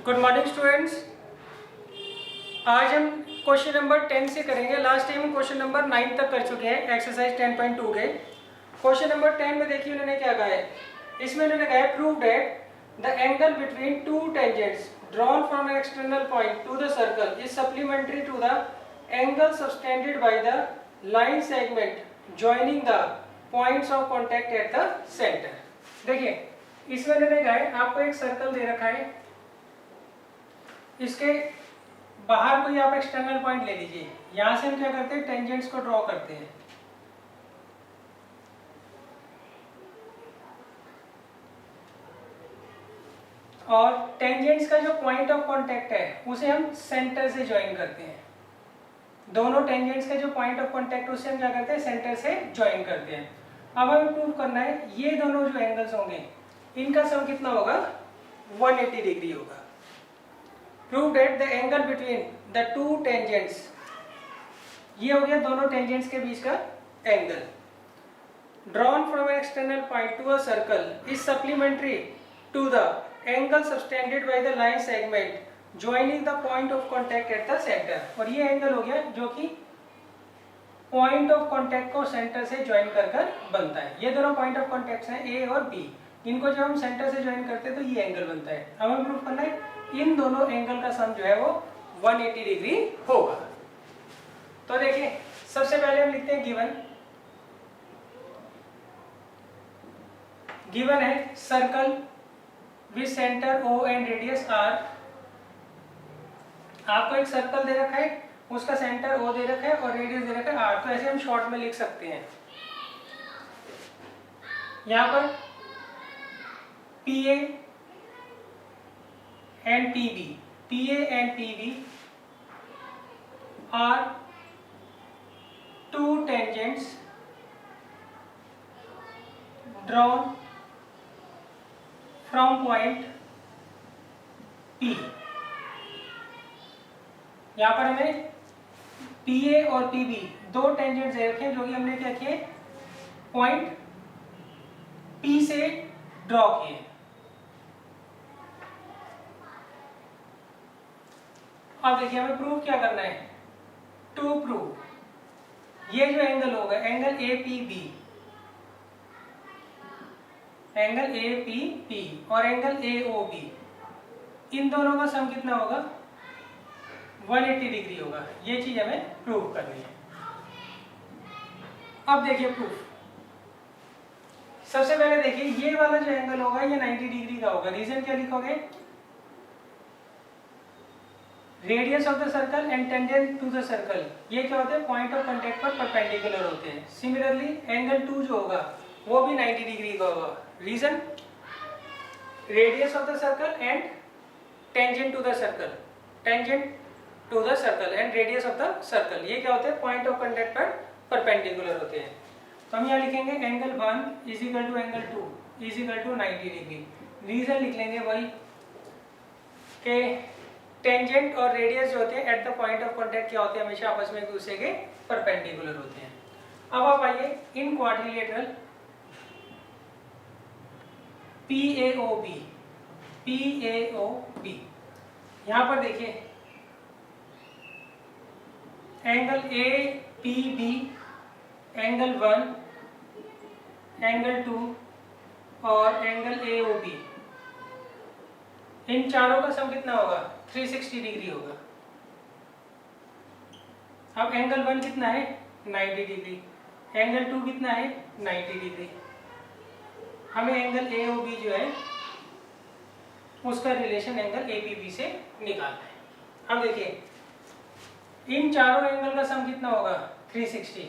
Good morning students. आज हम question number 10 से करेंगे। लास्ट टाइम हम क्वेश्चन नंबर 9 तक कर चुके हैं एक्सरसाइज 10.2 के। क्वेश्चन नंबर 10 में देखिए उन्होंने क्या कहा है। इसमें उन्होंने कहा है prove that the angle between two tangents drawn from an external point to the circle is supplementary to the angle subtended by the line segment joining the points of contact at the centre. देखिए इसमें उन्होंने कहा है आपको एक circle दे रखा है, इसके बाहर कोई आप एक्सटर्नल पॉइंट ले लीजिए। यहां से हम क्या करते हैं, टेंजेंट्स को ड्रॉ करते हैं। और टेंजेंट्स का जो पॉइंट ऑफ कांटेक्ट है उसे हम सेंटर से ज्वाइन करते हैं। दोनों टेंजेंट्स का जो पॉइंट ऑफ कांटेक्ट उसे हम क्या करते हैं, सेंटर से ज्वाइन करते हैं। अब हमें प्रूव करना है ये दोनों जो एंगल्स होंगे इनका सम कितना होगा, 180 डिग्री होगा। Prove that the angle between the two tangents, ये हो गया दोनों टेंजेंट्स के बीच का angle, drawn from an external point to a circle is supplementary to the angle subtended by the line segment joining the point of contact at the center। और ये angle हो गया जो कि पॉइंट ऑफ कांटेक्ट को centre से join कर बनता है। ये दोनों पॉइंट ऑफ कांटेक्ट हैं ए और बी, इनको जब हम सेंटर से ज्वाइन करते हैं तो ये एंगल बनता है। अब हमें प्रूव करना है इन दोनों एंगल का सम जो है वो 180 डिग्री होगा। तो देखिए सबसे पहले हम लिखते हैं गिवन है circle with centre O and radius R. आपको एक सर्कल दे रखा है, उसका सेंटर ओ दे रखा है और रेडियस दे रखा है आर। तो ऐसे हम शॉर्ट में लिख सकते हैं। यहां पर P A and PB, PA and PB are two tangents drawn from point P। यहाँ पर हमें PA और PB दो टेंजेंट्स दे रखे हैं जो कि हमने क्या किए, पॉइंट P से ड्रॉ किए। अब देखिए हमें प्रूव क्या करना है, टू प्रूव ये जो एंगल होगा एंगल APB, एंगल APB और एंगल AOB, इन दोनों का सम कितना होगा, 180 डिग्री होगा। ये चीज हमें प्रूव करनी है। अब देखिए प्रूफ, सबसे पहले देखिए ये वाला जो एंगल होगा ये 90 डिग्री का होगा। रीजन क्या लिखोगे, radius of the circle and tangent to the circle, ये क्या होते हैं, पॉइंट ऑफ कांटेक्ट पर परपेंडिकुलर होते हैं। सिमिलरली एंगल 2 जो होगा वो भी 90 डिग्री का होगा। Reason, radius of the circle and tangent to the circle, tangent to the circle and radius of the circle, ये क्या होते हैं, पॉइंट ऑफ कांटेक्ट पर परपेंडिकुलर होते हैं। तो हम यहाँ लिखेंगे angle 1 is equal to angle 2 is equal to 90 degree. Reason लिख लेंगे वही कि टेंजेंट और रेडियस जो होते हैं at the point of contact क्या होते हैं, हमेशा आपस में एक दूसरे के परपेंडिकुलर होते हैं। अब आप आइए इन क्वाड्रिलेटरल PAOB, PAOB यहां पर देखिए एंगल APB, एंगल 1, एंगल 2 और एंगल AOB, इन चारों का सम कितना होगा, 360 डिग्री होगा। अब एंगल 1 कितना है, 90 डिग्री, एंगल 2 कितना है, 90 डिग्री। हमें एंगल AOB जो है उसका रिलेशन एंगल APB से निकालना है। अब देखिए इन चारों एंगल का सम कितना होगा, 360।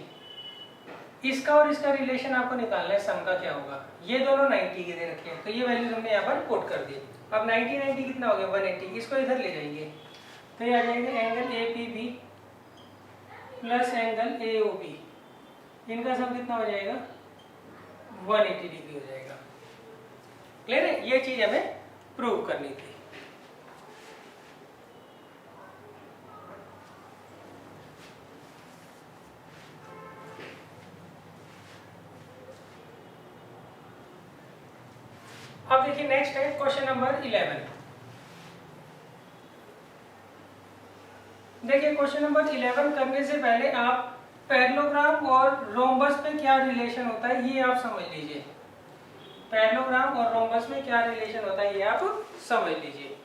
इसका और इसका रिलेशन आपको निकालना है, सम का क्या होगा। ये दोनों 90 के दे रखे हैं तो ये वैल्यूज हमने यहाँ पर पुट कर दी। अब 90 कितना हो गया, 180, इसको इधर ले जाएंगे तो ये आ जाएंगे angle APB plus angle AOB, इनका सम कितना हो जाएगा, 180 डिग्री हो जाएगा। क्लियर है, ये चीज हमें प्रूव करनी थी। अब देखिए नेक्स्ट है क्वेश्चन नंबर 11। देखिए क्वेश्चन नंबर 11 करने से पहले आप पैरेललोग्राम और रोम्बस में क्या रिलेशन होता है ये आप समझ लीजिए। पैरेललोग्राम और रोम्बस में क्या रिलेशन होता है ये आप समझ लीजिए।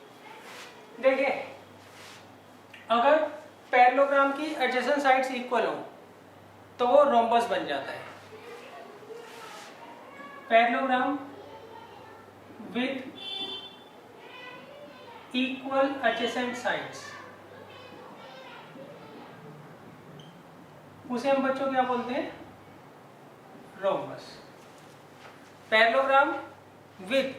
देखिए अगर पैरेललोग्राम की एडजेसेंट साइड्स इक्वल हो तो वो रोम्बस बन जाता है। Parallelogram with equal adjacent sides उसे हम बच्चों क्या बोलते हैं? Rhombus. Parallelogram with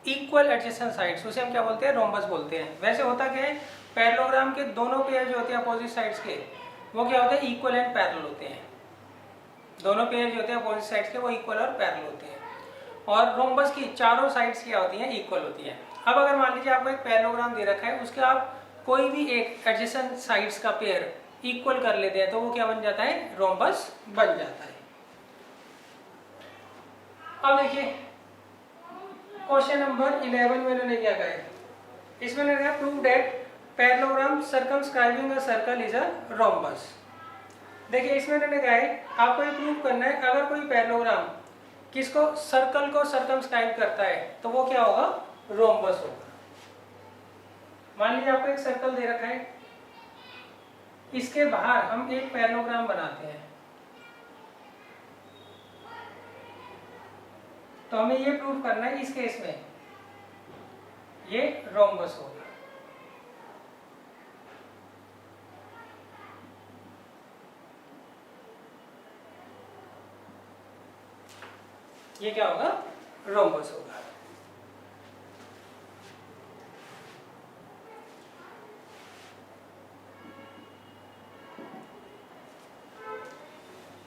equal adjacent sides उसे हम क्या बोलते हैं? रोम्बस बोलते हैं। वैसे होता क्या है, पैरेललोग्राम के दोनों पेयर जो होते हैं अपोजिट साइड्स के वो क्या होते हैं? इक्वल एंड पैरेलल होते हैं। दोनों पेयर जो होते हैं अपोजिट साइड्स के वो इक्वल और पैरेलल होते हैं। और रोम्बस की चारों साइड्स क्या होती हैं? इक्वल होती हैं। अब अगर मान लीजिए आपको एक पैरेललोग्राम दे रखा है, उसके आप कोई भी एक एडजेसेंट साइड्स का पेयर इक्वल कर लेते हैं तो वो क्या बन जाता है? रोम्बस बन जाता है। अब देखिए क्वेश्चन नंबर 11 में इन्होंने क्या कहा है, इसमें इन्होंने कहा prove that parallelogram circumscribing a circle is a rhombus. देखिए इसमें इन्होंने कहा है आपको ये प्रूव करना है अगर कोई पैरेललोग्राम किसको? सर्कल को सर्कमस्क्राइब करता है तो वो क्या होगा? रोम्बस होगा। मान लीजिए आपको एक सर्कल दे रखा है, इसके बाहर हम एक पैरेललोग्राम बनाते हैं तो हमें ये प्रूव करना है इस केस में ये रोम्बस होगा। ये क्या होगा? रोम्बस होगा।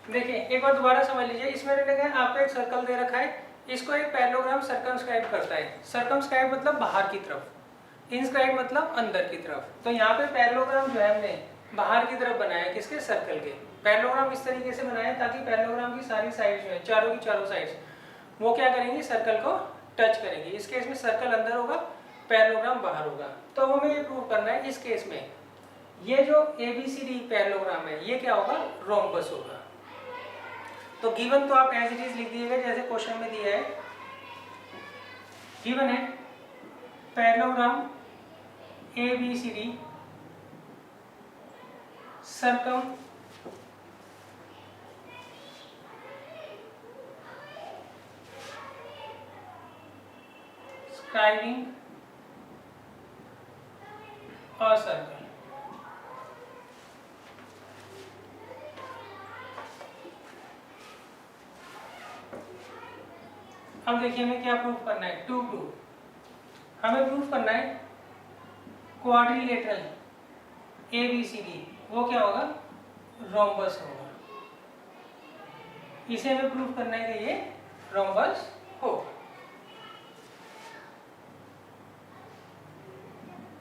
देखिए एक बार दोबारा समझ लीजिए, इसमें आपको एक सर्कल दे रखा है, इसको एक पैरेललोग्राम सर्कमस्क्राइब करता है। सर्कमस्क्राइब मतलब बाहर की तरफ, इनस्क्राइब मतलब अंदर की तरफ। तो यहाँ पे पैरेललोग्राम जो है हमने बाहर की तरफ बनाया, किसके? सर्कल के। पैरेललोग्राम इस तरीके से बनाया ताकि पैरेललोग्राम की सारी साइड्स जो है, चारों की चारों साइड्स, वो क्या करेंगी? सर्कल को टच करेंगी। इस केस में सर्कल अंदर होगा, पैरेललोग्राम बाहर होगा। तो हमें ये प्रूव करना है इस केस में ये जो ABCD पैरेललोग्राम है ये क्या होगा? रोम्बस होगा। तो गिवन तो आप एज इट इज लिख दीजिएगा जैसे क्वेश्चन में दिया है। गिवन है parallelogram ABCD circum scribing a circle. अब देखिए हमें क्या प्रूफ करना है? टू प्रूफ हमें प्रूफ करना है क्वाड्रिलेटरल ABCD वो क्या होगा? रोम्बस होगा। इसे हमें प्रूफ करना है कि ये रोम्बस होगा।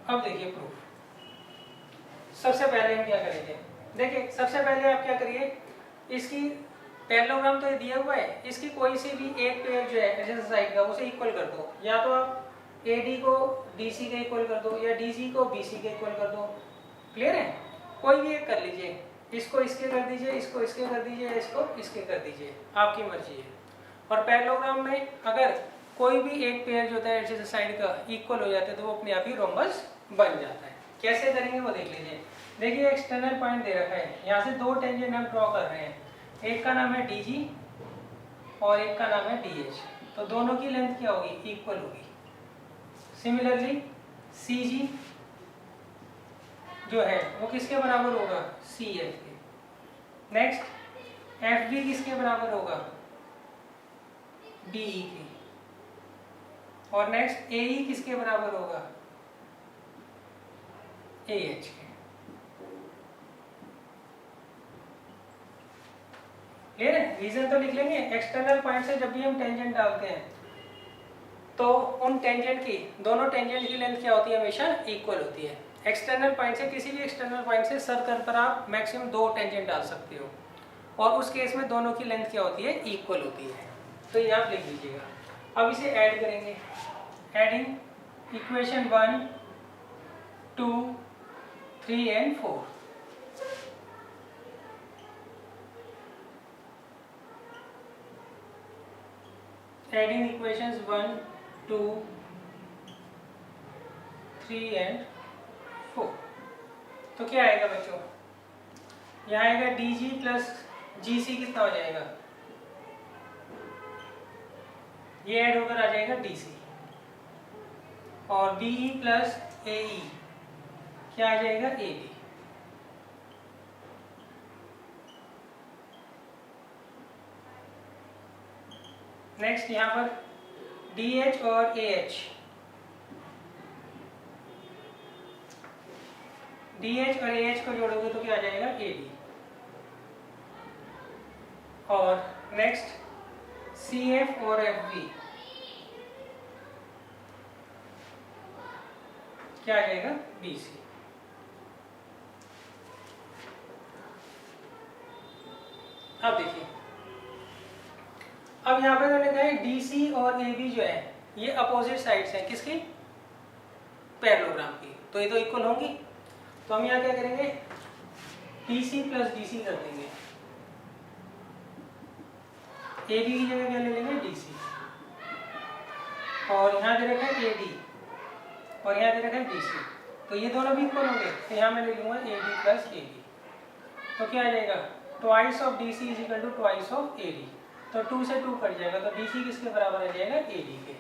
अब देखिए प्रूफ। सबसे पहले हम क्या करेंगे? देखिए सबसे पहले आप क्या करिए, इसकी पैरेललोग्राम तो ये दिया हुआ है, इसकी कोई सी भी एक पेयर जो है एडजेसेंट साइड का उसे इक्वल कर दो। या तो आप AD को DC के इक्वल कर दो या DC को BC के इक्वल कर दो। क्लियर है? कोई भी एक कर लीजिए, इसको इसके कर दीजिए, इसको इसके कर दीजिए, इसको इसके कर दीजिए, आपकी मर्जी है। और पैरेललोग्राम में अगर कोई भी एक पेयर जो होता है एडजेसेंट साइड का इक्वल हो जाता है तो वो अपने आप ही रोम्बस बन जाता है। कैसे करेंगे वो देख लीजिए। देखिए एक्सटर्नल पॉइंट दे रखा है, यहाँ से दो टेंजेंट हम ड्रॉ कर रहे हैं, एक का नाम है DG और एक का नाम है DH। तो दोनों की लेंथ क्या होगी? इक्वल होगी। सिमिलरली CG जो है वो किसके बराबर होगा? CF के। नेक्स्ट FB किसके बराबर होगा? DE के। और नेक्स्ट AE किसके बराबर होगा? AH के। क्लियर है? रीजन तो लिख लेंगे। एक्सटर्नल पॉइंट से जब भी हम टेंजेंट डालते हैं तो उन टेंजेंट की, दोनों टेंजेंट की लेंथ क्या होती है? हमेशा इक्वल होती है। एक्सटर्नल पॉइंट से, किसी भी एक्सटर्नल पॉइंट से सर्कल पर आप मैक्सिमम दो टेंजेंट डाल सकते हो और उस केस में दोनों की लेंथ क्या होती है? इक्वल होती है। तो ये आप लिख लीजिएगा। अब इसे ऐड करेंगे। Adding equation 1, 2, 3 and 4। Adding equations 1 2 3 and 4। तो क्या आएगा बच्चों, यहाँ आएगा डी जी प्लस जी सी कितना हो जाएगा, ये ऐड होकर आ जाएगा डी सी, और बी ई प्लस ए ई क्या आ जाएगा, ए बी। नेक्स्ट यहाँ पर डी एच और ए एच, डी एच और ए एच को जोड़ोगे तो क्या आ जाएगा, ए डी। और नेक्स्ट सी एफ और एफ बी क्या आ जाएगा, बी सी। अब देखिए, अब यहाँ पे मैंने कहा डी सी और ए बी जो है ये अपोजिट साइड्स हैं किसकी, पैरेललोग्राम की, तो ये तो इक्वल होंगी। तो हम यहाँ क्या करेंगे, D C plus D C कर देंगे, ए बी की जगह क्या ले लेंगे, डी सी, और यहाँ दे रखा है ए डी और यहाँ दे रखा है डी सी, तो ये दोनों भी इक्वल होंगे, तो यहाँ मैं ले लूँगा A D plus A B, तो क्या आ जाएगा, twice of D C is equal to twice of A D, तो 2 से 2 कट जाएगा, तो डी सी किसके बराबर आ जाएगा, ए डी के।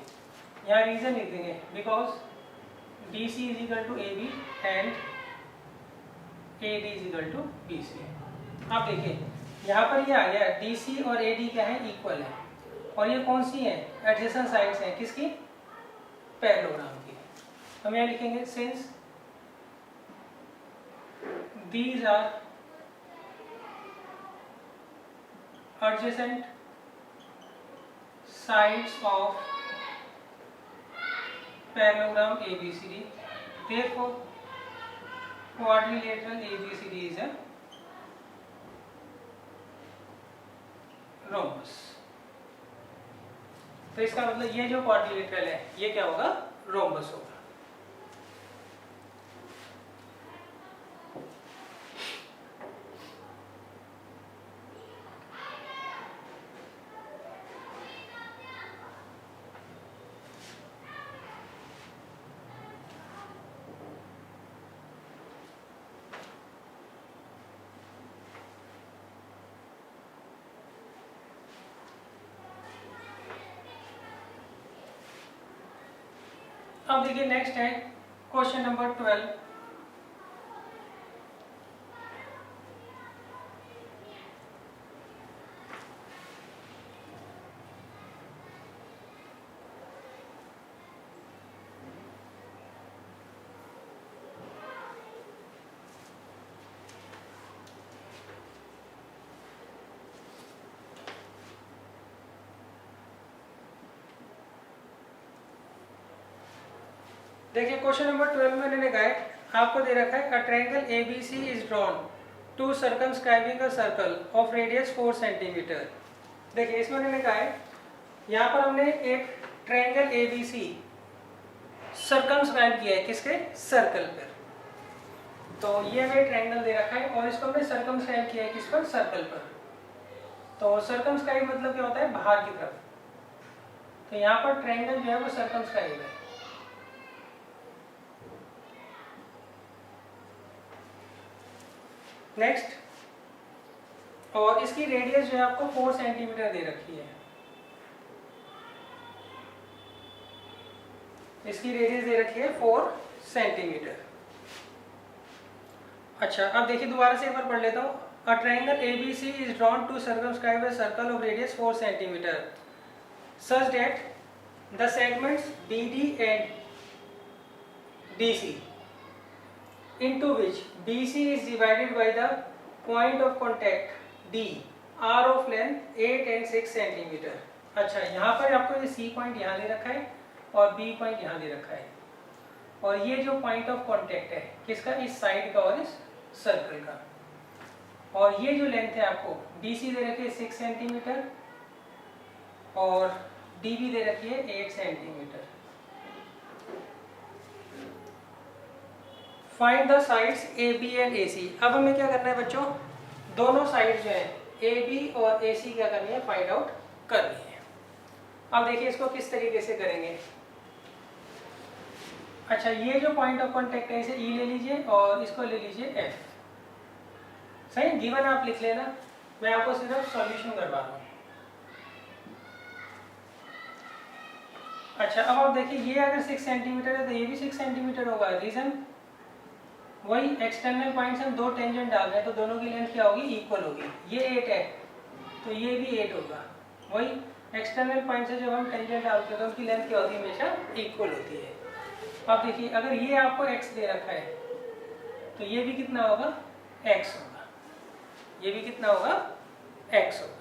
यहाँ रीजन लिख देंगे, because D C is equal to A B and A D is equal to B C. अब देखिए यहाँ पर ये आ गया डी सी और ए डी क्या है, इक्वल है, और ये कौन सी है, एडजेसेंट साइड्स हैं किसकी, पैरेललोग्राम की। हम यहाँ लिखेंगे since these are adjacent sides of parallelogram ABCD, therefore quadrilateral ABCD is a rhombus। तो इसका मतलब ये जो क्वाड्रिलेटरल है ये क्या होगा, रोम्बस होगा। अब देखिए नेक्स्ट है क्वेश्चन नंबर 12। देखिए क्वेश्चन नंबर 12 में मैंने कहा है, आपको दे रखा है a triangle ABC is drawn to circumscribing a circle of radius 4 centimetre. देखिए इसमें मैंने कहा है, यहाँ पर हमने एक ट्रायंगल एबीसी सर्कमस्क्राइब किया है किसके, सर्कल पर। तो ये हमें ट्रायंगल दे रखा है और इसको हमने सर्कमस्क्राइब किया है किस पर, सर्कल पर। तो सर्कमस्क्राइब मतलब क्या होता है, बाहर की तरफ। तो यहाँ पर ट्रायंगल जो है वो सर्कमस्क्राइब है। नेक्स्ट, और इसकी रेडियस जो है आपको 4 सेंटीमीटर दे रखी है। इसकी रेडियस दे रखी है 4 सेंटीमीटर। अच्छा अब देखिए दोबारा से एक बार पढ़ लेता हूँ। A triangle ABC is drawn to circumscribe a circle of radius 4 centimetre such that the segments BD and DC into which BC is divided by the point of contact D are of length 8 and 6 centimeter। अच्छा यहाँ पर आपको ये C point यहाँ दे रखा है और B point यहाँ दे रखा है, और ये जो पॉइंट ऑफ कांटेक्ट है किसका, इस साइड का और इस सर्कल का। और ये जो लेंथ है आपको BC दे रखी है 6 सेंटीमीटर और DB दे रखी है 8 centimetre. Find the sides AB and AC। अब हमें क्या करना है बच्चों, दोनों साइड जो है AB और AC क्या करनी है, फाइंड आउट करनी है। अब देखिए इसको किस तरीके से करेंगे। अच्छा, ये जो पॉइंट ऑफ कांटेक्ट है इसे ई ले लीजिए और इसको ले लीजिए एफ। सही, गिवन आप लिख लेना, मैं आपको सिर्फ सॉल्यूशन करवा रहा हूँ। अच्छा, अब आप देखिए ये अगर 6 सेंटीमीटर है तो ये भी 6 सेंटीमीटर होगा। रीजन वही, एक्सटर्नल पॉइंट से हम दो टेंजेंट डाल रहे हैं तो दोनों की लेंथ क्या होगी, इक्वल होगी। ये 8 है तो ये भी 8 होगा। वही एक्सटर्नल पॉइंट से जब हम टेंजेंट डालते हैं तो उनकी लेंथ क्या होती है, हमेशा इक्वल होती है। अब देखिए अगर ये आपको x दे रखा है तो ये भी कितना होगा, x होगा। ये भी कितना होगा, x होगा।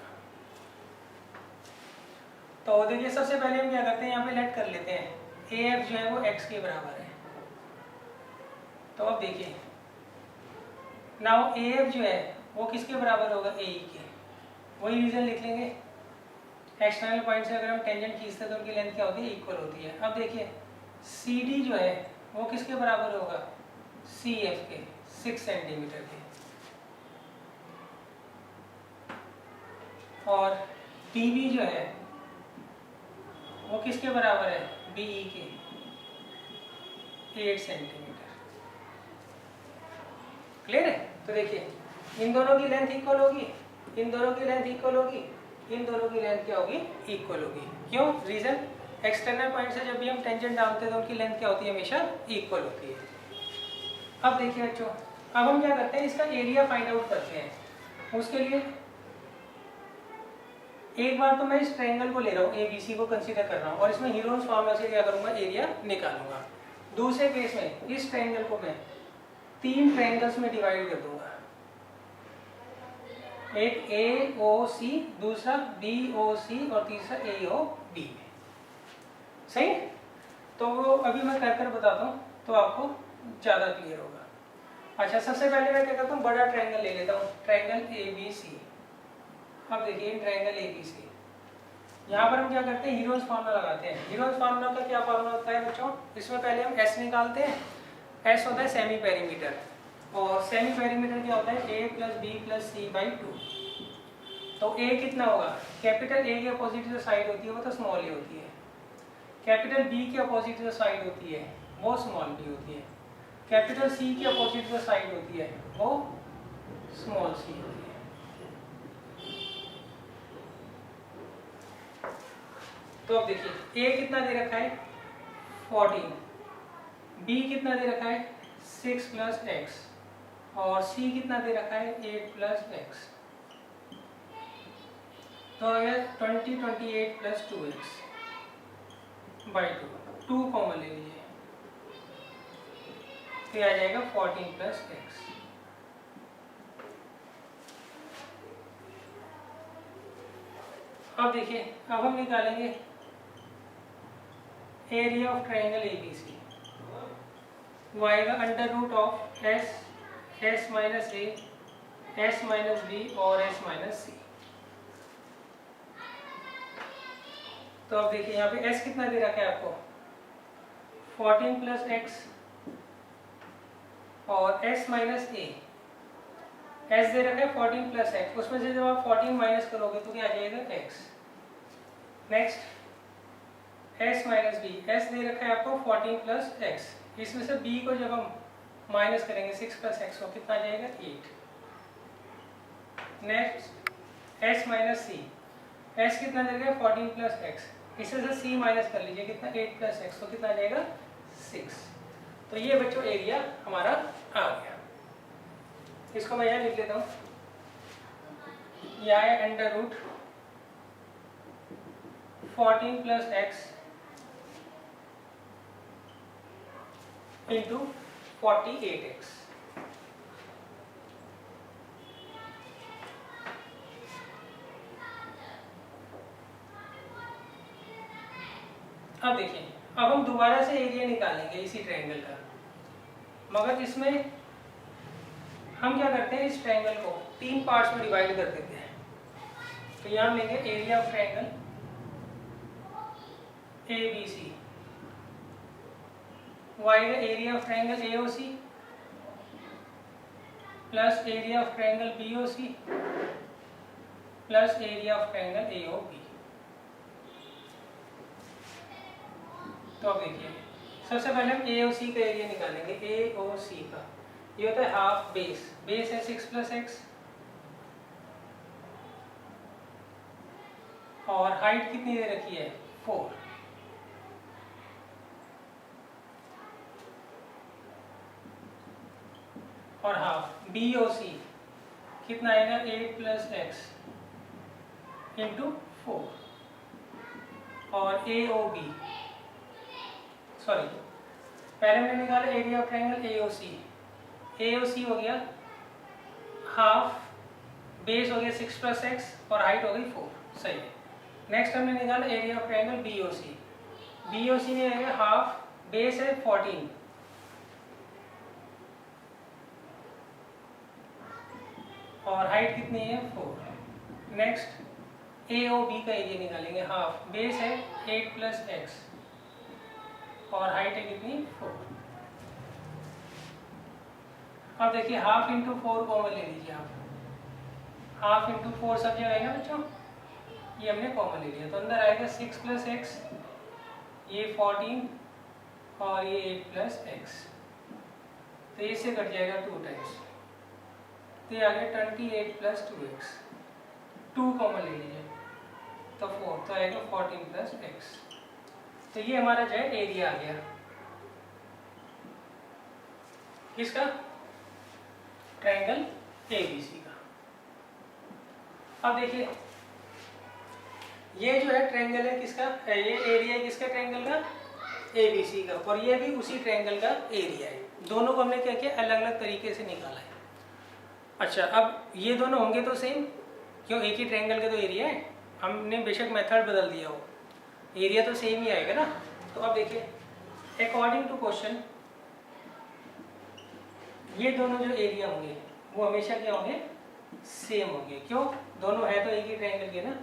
तो देखिए सबसे पहले हम क्या करते हैं, यहाँ पे लेट कर लेते हैं AF जो है वो x के बराबर है। तो अब देखिए नाउ AF जो है वो किसके बराबर होगा, AE के। वही रीजन लिख लेंगे, एक्सटर्नल पॉइंट से अगर हम टेंजेंट खींचते हैं तो उनकी लेंथ क्या होती है, इक्वल होती है। अब देखिए CD जो है वो किसके बराबर होगा, CF के, 6 सेंटीमीटर के। और BB जो है वो किसके बराबर है, BE के, 8 सेंटीमीटर। क्लियर है। तो देखिए इन दोनों की लेंथ इक्वल होगी, इन दोनों की लेंथ इक्वल होगी, इन दोनों की लेंथ क्या होगी, इक्वल होगी। क्यों, रीजन एक्सटर्नल पॉइंट से जब भी हम टेंजेंट डालते हैं तो उनकी लेंथ क्या होती है, हमेशा इक्वल होती है। अब देखिए बच्चों, अब हम क्या करते हैं, इसका एरिया फाइंड आउट करते हैं। उसके लिए एक बार तो मैं इस ट्रायंगल को ले रहा हूँ, ABC को कंसीडर कर रहा हूँ और इसमें हीरोन्स फॉर्मूला से क्या करूँगा, एरिया निकालूंगा। दूसरे केस में इस ट्रायंगल को मैं 3 ट्रायंगल्स में डिवाइड कर दूंगा, एक AOC, दूसरा BOC और तीसरा AOB में। सही। तो वो अभी मैं कर बताता हूँ तो आपको ज़्यादा क्लियर होगा। अच्छा, सबसे पहले मैं क्या करता हूँ, बड़ा ट्रायंगल ले लेता हूँ, ट्रायंगल ABC। अब देखिए ट्रायंगल ABC, यहाँ पर हम क्या करते हैं, हीरोन्स फार्मूला लगाते हैं। हीरोन्स फार्मूला का क्या फार्मूला होता है बच्चों, इसमें पहले हम S निकालते हैं। S होता है सेमी पेरीमीटर, और सेमी पेरीमीटर क्या होता है, A + B + C/2। तो A कितना होगा, कैपिटल A के अपोजिट जो साइड होती है वो तो स्मॉल ए होती है, कैपिटल B के अपोजिट जो साइड होती है वो स्मॉल b होती है, कैपिटल C के अपोजिट जो साइड होती है वो स्मॉल c होती है। तो अब देखिए A कितना दे रखा है, 14, B कितना दे रखा है, 6 + x, और C कितना दे रखा है, 8 + x। तो ये 20, 28 + 2x/2, 2 कॉमन ले लीजिए तो आ जाएगा 14 + x। अब देखिए अब हम निकालेंगे एरिया ऑफ ट्रायंगल ABC। वो आएगा √of S, S - A, S - B और S - C। तो अब देखिए यहाँ पे S कितना दे रखा है आपको, 14 + x, और S - A, S दे रखा है 14 + x, उसमें से जब आप 14 माइनस करोगे तो क्या आ जाएगा, x। Next S - B, S दे रखा है आपको 14 + x, इसमें से B को जब हम माइनस करेंगे 6 + x को कितना आ जाएगा, 8। नेक्स्ट S - C, S कितना दे रखा है 14 + x, इसमें से C माइनस कर लीजिए कितना, 8 + x, तो कितना आ जाएगा, 6। तो ये बच्चों एरिया हमारा आ गया। इसको मैं यहाँ लिख लेता हूँ, यह है √14 + x × 48x। अब देखिए अब हम दोबारा से एरिया निकालेंगे इसी ट्रायंगल का, मगर इसमें हम क्या करते हैं, इस ट्रायंगल को 3 पार्ट्स में डिवाइड कर देते हैं। तो यहाँ हम लेंगे area of triangle ABC, y का area of triangle AOC plus area of triangle BOC plus area of triangle AOB। तो अब देखिए सबसे पहले हम ए ओ सी का एरिया निकालेंगे। ए ओ सी का ये होता है हाफ बेस, बेस है 6 + x और हाइट कितनी दे रखी है 4, और हाफ बी ओ सी कितना आएगा 8 + x इंटू 4, और ए ओ बी सॉरी पहले हमने निकाला एरिया ऑफ ट्रायंगल ए ओ सी। ए ओ सी हो गया हाफ, बेस हो गया 6 + x और हाइट हो गई 4, सही है। नेक्स्ट हमने निकाला area of triangle B O C. B O C में है हाफ, बेस है 14 और हाइट कितनी है 4। नेक्स्ट ए ओ बी का एरिया निकालेंगे। हाफ, बेस है 8 + x और हाइट है कितनी 4। अब देखिए हाफ इंटू 4 कॉमन ले लीजिए आप। हाफ इंटू 4 सब जगह आएगा बच्चों, ये हमने कॉमन ले लिया तो अंदर आएगा 6 + x, ये 14 और ये 8 + x, तो इससे कट जाएगा 2 टाइम्स, तो ये आ गया 28 + 2x। 2 कॉमन ले लीजिए तो 4, तो आएगा 14 + x। तो ये हमारा जो है एरिया आ गया किसका, ट्रायंगल एबीसी का। अब देखिए ये जो है ट्रायंगल है किसका, ये एरिया है किसका ट्रायंगल का एबीसी का, और ये भी उसी ट्रायंगल का एरिया है। दोनों को हमने क्या किया अलग अलग तरीके से निकाला है। अच्छा अब ये दोनों होंगे तो सेम, क्यों एक ही ट्रायंगल का तो एरिया है, हमने बेशक मेथड बदल दिया हो, एरिया तो सेम ही आएगा ना। तो अब देखिए अकॉर्डिंग टू क्वेश्चन ये दोनों जो एरिया होंगे वो हमेशा क्या होंगे सेम होंगे, क्यों दोनों है तो एक ही ट्रायंगल के ना।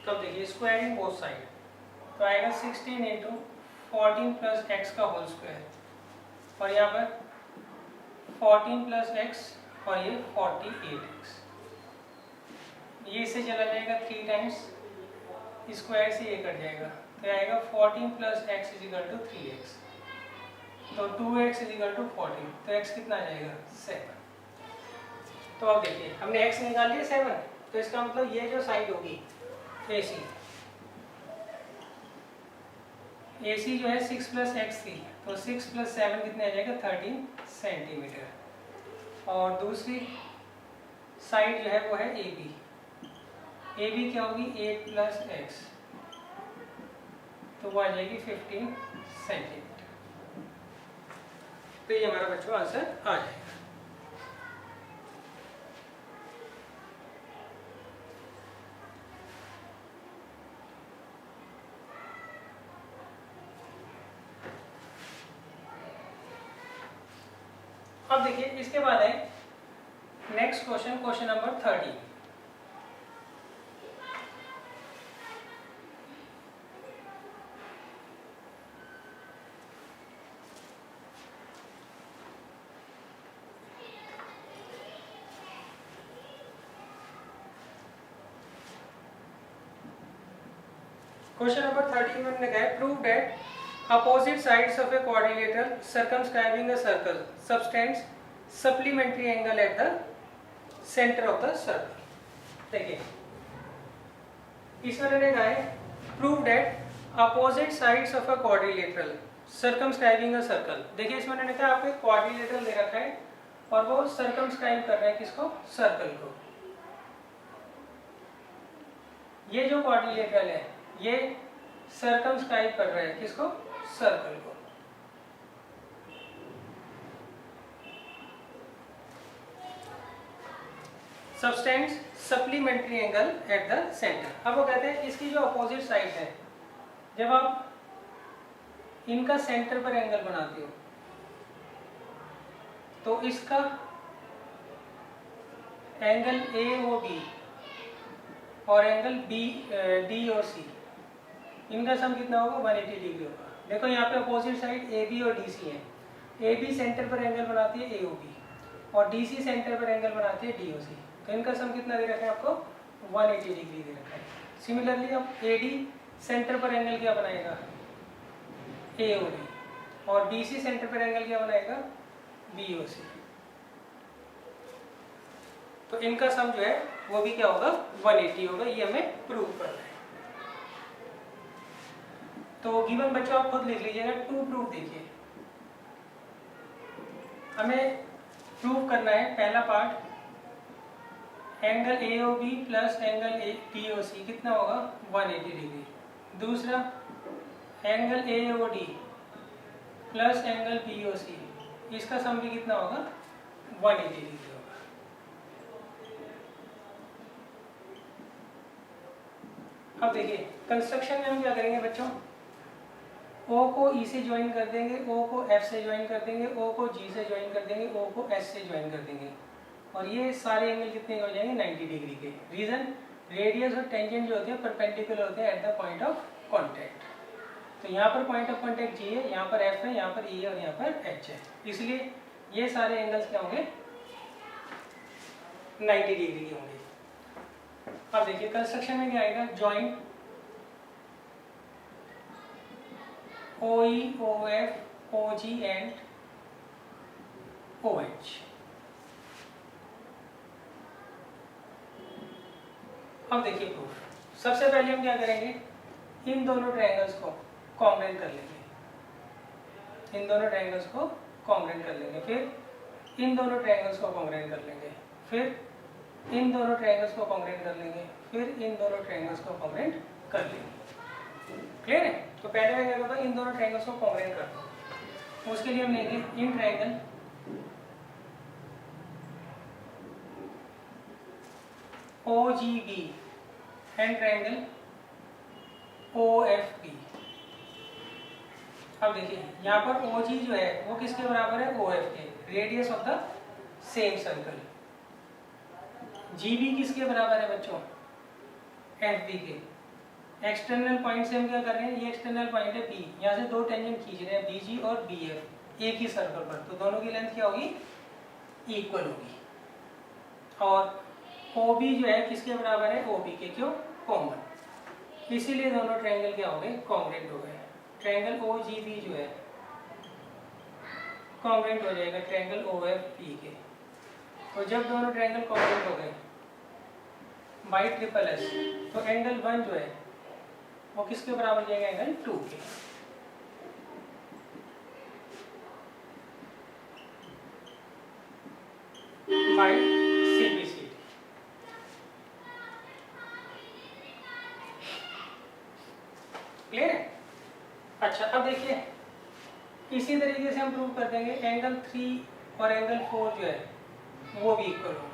तब देखिए स्क्वायरिंग बोथ साइड तो आएगा 16 × 14 + x का होल स्क्वायर, और यहाँ पर 14 + x और ये 48x, ये इससे चला जाएगा 3 टाइम्स, स्क्वायर से ये कट जाएगा तो आएगा 14 + x = 3x, तो 2x = 14, तो x कितना आ जाएगा 7। तो अब देखिए हमने x निकाल लिया 7, तो इसका मतलब ये जो साइड होगी AC, AC जो है 6 + x थी तो 6 + 7 कितने आ जाएगा 13 सेंटीमीटर, और दूसरी साइड जो है वो है AB। AB क्या होगी 8 + x, तो वो आ जाएगी 15 सेंटीमीटर। तो ये हमारा बच्चों आंसर आ जाएगा। अब देखिए इसके बाद है next question, question number 30। Question number 30 में हमने कहा prove that opposite sides of a quadrilateral circumscribing a circle subtends supplementary angle at the center of the circle। देखिए इसमें मैंने कहा है prove that opposite sides of a quadrilateral circumscribing a circle। देखिए इसमें मैंने कहा आपको एक quadrilateral दे रखा है और वो circumscribe कर रहा है किसको, सर्कल को। ये जो quadrilateral है ये सर्कमस्क्राइब कर रहा है किसको, सर्कल को। Subtends supplementary angle eight the centre. अब वो कहते हैं इसकी जो अपोजिट साइड है जब आप इनका सेंटर पर एंगल बनाते हो तो इसका एंगल AOB और एंगल DOC, इनका सम कितना होगा? 180 डिग्री होगा। देखो यहाँ पे अपोजिट साइड AB और DC है। AB सेंटर पर एंगल बनाती है AOB और DC सेंटर पर एंगल बनाती है DOC। तो इनका सम कितना दे रखा है आपको? 180 डिग्री दे रखा है। सिमिलरली अब AD सेंटर पर एंगल क्या बनाएगा? AOB और BC सेंटर पर एंगल क्या बनाएगा? BOC। तो इनका सम जो है वो भी क्या होगा? 180 होगा। ये हमें प्रूव करना है। तो गिवन बच्चों आप खुद लिख लीजिएगा। टू प्रूफ देखिए, हमें प्रूव करना है पहला part, angle AOB plus angle DOC कितना होगा? 180 डिग्री। दूसरा angle AOD plus angle BOC, इसका सम भी कितना होगा? 180 डिग्री होगा। अब देखिए कंस्ट्रक्शन में हम क्या करेंगे बच्चों? O को E से ज्वाइन कर देंगे, O को F से ज्वाइन कर देंगे, O को G से ज्वाइन कर देंगे, O को S से ज्वाइन कर देंगे और ये सारे एंगल कितने हो जाएंगे? 90 डिग्री के। रीजन, रेडियस और टेंजेंट जो होते हैं परपेंडिकुलर होते हैं at the point of contact. तो यहाँ पर पॉइंट ऑफ कांटेक्ट G है, यहाँ पर F है, यहाँ पर E है और यहाँ पर H है, इसलिए ये सारे एंगल्स क्या होंगे? 90 डिग्री के होंगे। अब देखिए कंस्ट्रक्शन में क्या आएगा? Joint OE, OF, OG and OH। अब देखिए प्रूफ। सबसे पहले हम क्या करेंगे? इन दोनों ट्रायंगल्स को कॉन्ग्रुएंट कर लेंगे। इन दोनों ट्रायंगल्स को कॉन्ग्रुएंट कर लेंगे, फिर इन दोनों ट्रायंगल्स को कॉन्ग्रुएंट कर लेंगे, फिर इन दोनों ट्रायंगल्स को कॉन्ग्रुएंट कर लेंगे, फिर इन दोनों ट्रायंगल्स को कॉन्ग्रुएंट कर लेंगे। क्लियर है? तो पहले मैं क्या करता हूँ? इन दोनों ट्रायंगल्स को कॉन्ग्रुएंट करता हूँ। उसके लिए हम लेंगे in triangle OGB and triangle OFB। अब देखिए यहाँ पर OG जो है वो किसके बराबर है? OF के, radius of the same circle. GB किसके बराबर है बच्चों? FB के। एक्सटर्नल पॉइंट से हम क्या कर रहे हैं? ये एक्सटर्नल पॉइंट है P, यहाँ से दो टेंजेंट खींच रहे हैं BG और BF एक ही सर्कल पर, तो दोनों की लेंथ क्या होगी? इक्वल होगी। और OB जो है किसके बराबर है? OB के। क्यों? कॉमन, इसीलिए दोनों ट्रायंगल क्या हो गए? कॉन्ग्रुएंट हो गए। ट्रायंगल OGB जो है कॉन्ग्रुएंट हो जाएगा ट्रायंगल OFB के। तो जब दोनों ट्रायंगल कॉन्ग्रुएंट हो गए बाई ट्रिपल एस, तो एंगल 1 जो है वो किसके बराबर जाएगा? एंगल 2 के। By CBCD। क्लियर है? अच्छा अब देखिए इसी तरीके से हम प्रूव कर देंगे एंगल 3 और एंगल 4 जो है वो भी इक्वल होंगे।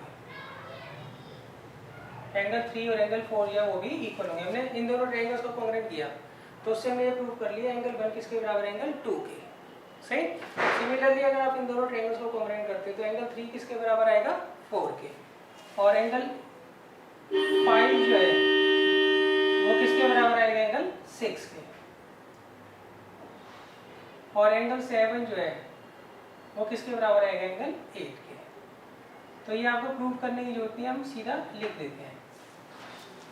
एंगल 3 और एंगल 4 जो है वो भी इक्वल होंगे। हमने इन दोनों ट्रायंगल्स को कॉन्ग्रुएंट किया तो उससे हमने ये प्रूव कर लिया एंगल 1 किसके बराबर है? एंगल 2 के। सही। सिमिलरली अगर आप इन दोनों ट्रायंगल्स को कॉन्ग्रुएंट करते हैं तो एंगल 3 किसके बराबर आएगा? 4 के। और एंगल 5 जो है वो किसके बराबर आएगा? एंगल 6 के। और एंगल 7 जो है वो किसके बराबर आएगा? एंगल 8 के। तो ये आपको प्रूव करने की जरूरत नहीं है, हम सीधा लिख देते हैं।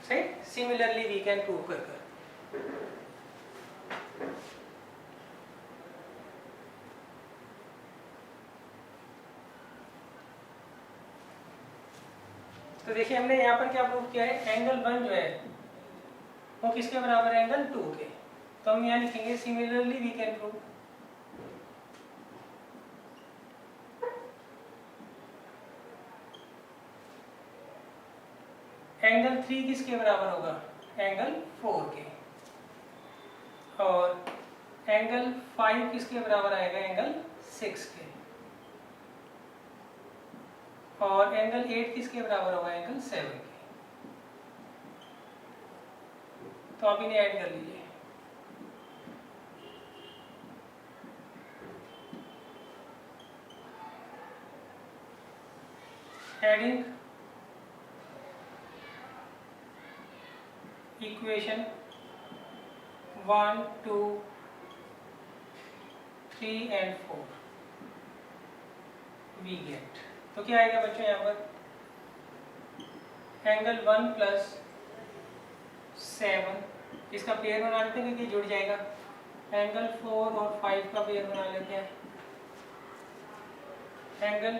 सही। सिमिलरली वी कैन प्रूव कर तो देखिए हमने यहाँ पर क्या प्रूव किया है? एंगल 1 जो है वो किसके बराबर है? एंगल 2 के। तो हम यहाँ लिखेंगे similarly we can prove angle 3 किसके बराबर होगा? एंगल 4 के। और एंगल 5 किसके बराबर आएगा? एंगल 6 के। और एंगल 8 किसके बराबर होगा? एंगल 7 के। तो आप इन्हें ऐड कर लीजिए। Adding equation 1 2 3 and 4 we get, तो क्या आएगा बच्चों यहाँ पर एंगल 1 + 7, इसका पेयर बना लेते हैं क्योंकि जुड़ जाएगा। एंगल 4 और 5 का पेयर बना लेते हैं। एंगल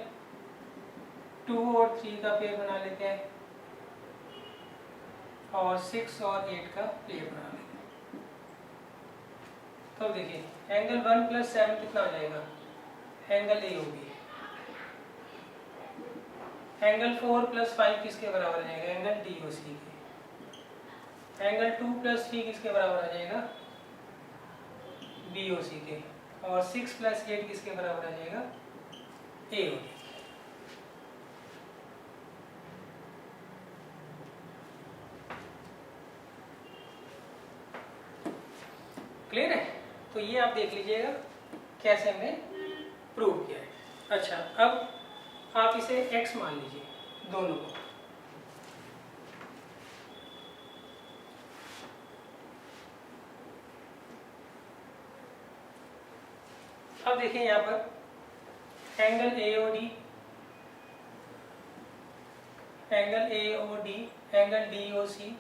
2 और 3 का पेयर बना लेते हैं और 6 और 8 का पेयर बना लेते हैं। तो देखिए एंगल 1 + 7 कितना हो जाएगा, एंगल AOB। एंगल 4 + 5 किसके बराबर आ जाएगा, एंगल DOC के। एंगल 2 + 3 किसके बराबर आ जाएगा, BOC के। और 6 + 8 किसके बराबर आ जाएगा, AOD। क्लियर है? तो ये आप देख लीजिएगा कैसे हमने प्रूव किया है। अच्छा, अब आप इसे x मान लीजिए दोनों को। अब देखिए यहाँ पर angle AOD, angle AOD, angle DOC,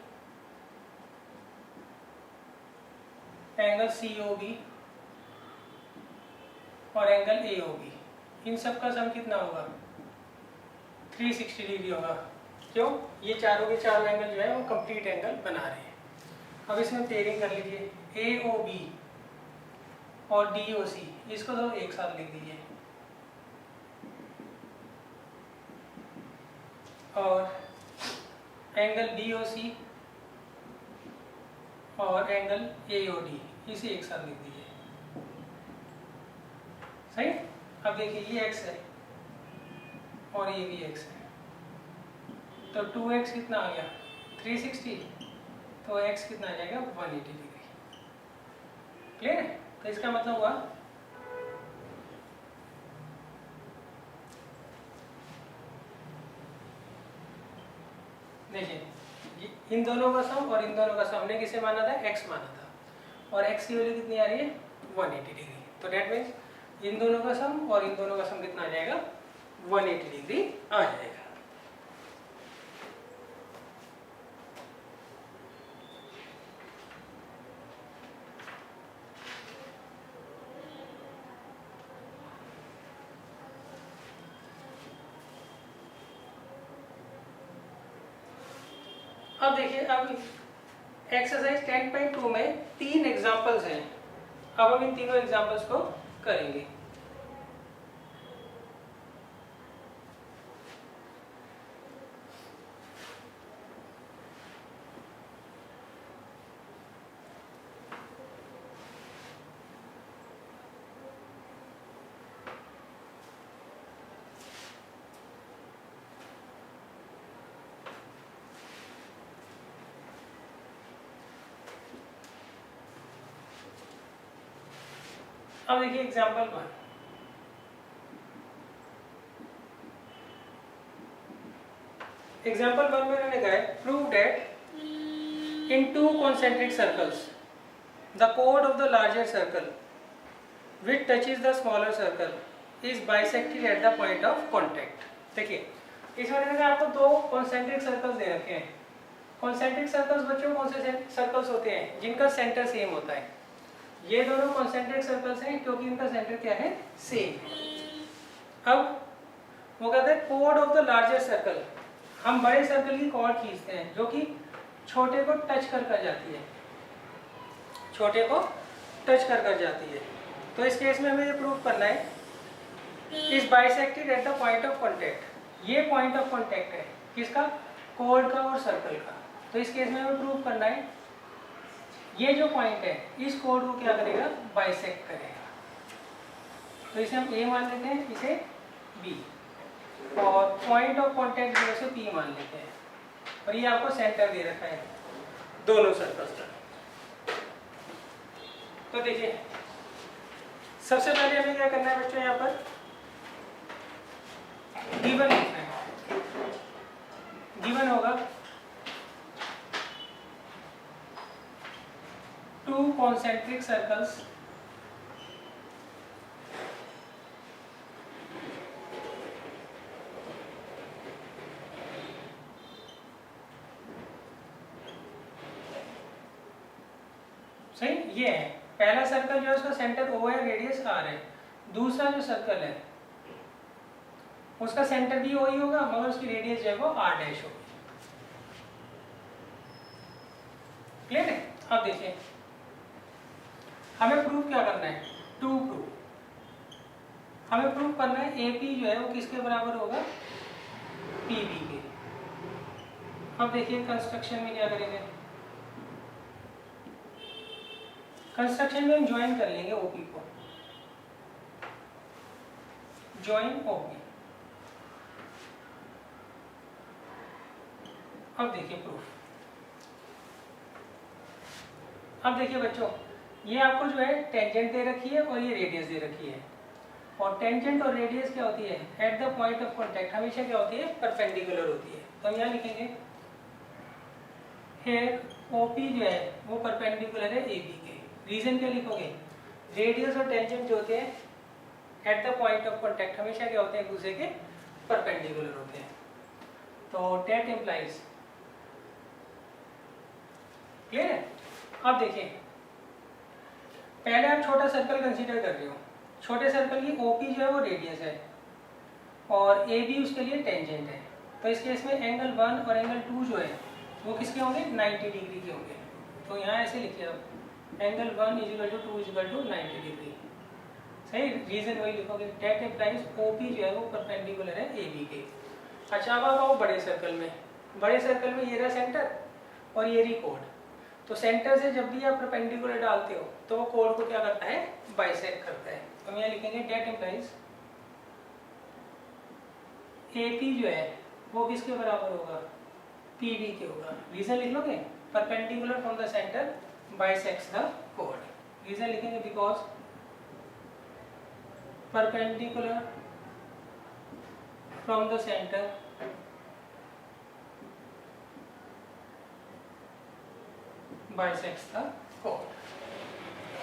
angle COB और एंगल AOB, इन सब का सम कितना होगा, 360 डिग्री होगा। क्यों, ये चारों के चारों एंगल जो है वो कंप्लीट एंगल बना रहे हैं। अब इसमें पेयरिंग कर लीजिए, AOB और DOC, इसको तो एक साथ लिख दीजिए। और एंगल BOC और एंगल AOD, इसे एक साथ लिख दीजिए। सही। अब देखिए ये x है और ये भी x है, तो 2x कितना आ गया, 360, तो x कितना आ जाएगा, 180 डिग्री। क्लियर है? तो इसका मतलब हुआ देखिए इन दोनों का सम और इन दोनों का सम हमने किसे माना था, x माना था, और x की वैल्यू कितनी आ रही है, 180 डिग्री। तो डेट मीन्स इन दोनों का सम और इन दोनों का सम कितना आ जाएगा, 180 डिग्री आ जाएगा। अब देखिए, अब एक्सरसाइज 10.2 में 3 एग्जांपल्स हैं। अब हम इन तीनों एग्जांपल्स को करेंगे। अब देखिए एग्जांपल 1, एग्जांपल 1 में मैंने कहा है prove that in 2 concentric circles the chord of the larger circle which touches the smaller circle is bisected at the point of contact। देखिए इसमें मैंने आपको 2 concentric circles दे रखे हैं। concentric circल्स बच्चों कौन से सर्कल्स होते हैं, जिनका सेंटर सेम होता है। ये दोनों कॉन्सेंट्रिक सर्कल्स हैं क्योंकि इनका सेंटर क्या है, सेम। अब वो कहते हैं chord of the larger circle, हम बड़े सर्कल की कॉर्ड खींचते हैं जो कि छोटे को टच कर जाती है, छोटे को टच कर जाती है। तो इस केस में हमें ये प्रूव करना है is bisected at the point of contact. ये पॉइंट ऑफ कॉन्टैक्ट है किसका, कॉर्ड का और सर्कल का। तो इस केस में हमें प्रूव करना है ये जो पॉइंट है इस कोड को क्या करेगा, बाइसेक्ट करेगा। तो इसे हम A मान लेते हैं, इसे B, और पॉइंट ऑफ कांटेक्ट जो है P मान लेते हैं। और ये आपको सेंटर दे रखा है दोनों सर्कल्स का। तो देखिए सबसे पहले हमें क्या करना है बच्चों, यहाँ पर गिवन लिखना है। गिवन होगा 2 concentric circles सही। ये है पहला सर्कल जो है उसका सेंटर O है, रेडियस R है। दूसरा जो सर्कल है उसका सेंटर भी O ही होगा मगर उसकी रेडियस जो है वो R डैश होगी। क्लियर है। अब देखिए हमें प्रूफ क्या करना है, टू प्रूफ। हमें प्रूफ करना है AP जो है वो किसके बराबर होगा, PB के। अब देखिए कंस्ट्रक्शन में क्या करेंगे, कंस्ट्रक्शन में हम ज्वाइन कर लेंगे OP को, ज्वाइन OP। अब देखिए प्रूफ। अब देखिए बच्चों ये आपको जो है टेंजेंट दे रखी है और ये रेडियस दे रखी है। और टेंजेंट और रेडियस क्या होती है, at the point of contact हमेशा क्या होती है, परपेंडिकुलर होती है। तो हम यहाँ लिखेंगे here OP जो है वो परपेंडिकुलर है AB के। रीजन क्या लिखोगे, रेडियस और टेंजेंट जो होते हैं at the point of contact हमेशा क्या होते हैं, एक दूसरे के परपेंडिकुलर होते हैं। तो दैट इंप्लाइज, क्लियर है। अब देखिए पहले आप छोटा सर्कल कंसीडर कर रहे हो, छोटे सर्कल की OP जो है वो रेडियस है और AB उसके लिए टेंजेंट है। तो इस केस में एंगल 1 और एंगल 2 जो है वो किसके होंगे, 90 डिग्री के होंगे। तो यहाँ ऐसे लिखिए आप एंगल 1 = 2 = 90 डिग्री। सही, रीजन वही लिखोगे, दैट इंप्लाइज OP जो है वो परपेंडिकुलर है AB के। अच्छा अब आप आओ बड़े सर्कल में। बड़े सर्कल में ये रहा सेंटर और ये रही कोड। तो सेंटर से जब भी आप परपेंडिकुलर डालते हो तो वो कोड को क्या करता है, बाइसेक्ट करता है। तो हम यहाँ लिखेंगे दैट इंप्लाइज AP जो है वो किसके बराबर होगा, PB के होगा। रीजन लिख लोगे, perpendicular from the centre bisects the कोड। रीजन लिखेंगे because perpendicular from the centre bisects the कोड।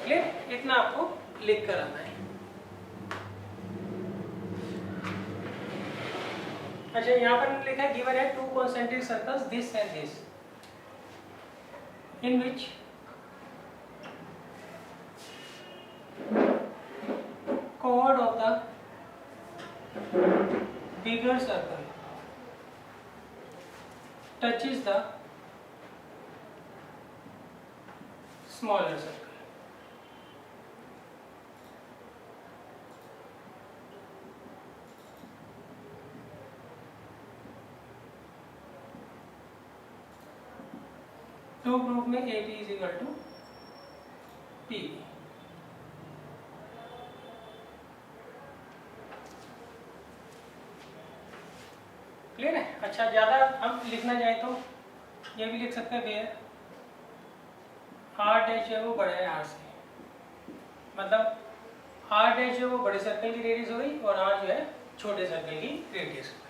क्लियर, इतना आपको लिख कर आना है। अच्छा यहाँ पर लिखा है गिवन है 2 concentric circles this and this in which chord of the bigger circle touches the smaller circle। तो प्रूफ में AB = PB। क्लियर है। अच्छा ज्यादा हम लिखना चाहें तो ये भी लिख सकते हैं, वेयर R डैश जो है वो बड़ा है R से, मतलब R डैश जो है वो बड़े सर्कल की रेडियस हो गई और R जो है छोटे सर्कल की रेडियस हो गई।